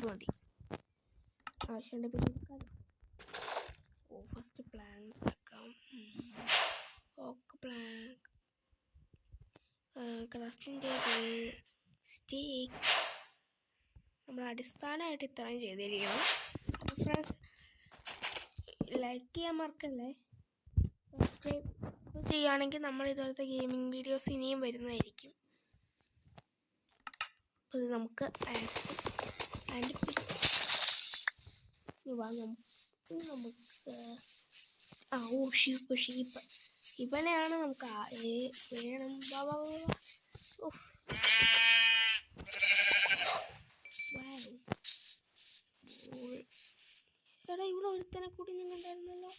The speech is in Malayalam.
മതി. ആവശ്യമുണ്ട് പിന്നെ എടുക്കാം. ഫസ്റ്റ് പ്ലാങ്ക് വെക്കാം. ഓക്ക് പ്ലാങ്ക്, ക്രാഫ്റ്റിംഗ് ടേബിൾ, സ്റ്റീക്ക്. നമ്മൾ അടിസ്ഥാനമായിട്ട് ഇത്രയും ചെയ്തിരിക്കണം. ഫ്രണ്ട്സ്, ലൈക്ക് ചെയ്യാൻ മറക്കല്ലേ. സബ്സ്ക്രൈബ് ചെയ്യുകയാണെങ്കിൽ നമ്മൾ ഇതുപോലത്തെ ഗെയിമിംഗ് വീഡിയോസ് ഇനിയും വരുന്നതായിരിക്കും. അത് നമുക്ക് ഷീപ്പ് ഇവനെയാണ് നമുക്ക് വേണം. എടാ, ഇവിടെ ഒരുത്തനെ കൂടി നിന്നുണ്ടായിരുന്നല്ലോ.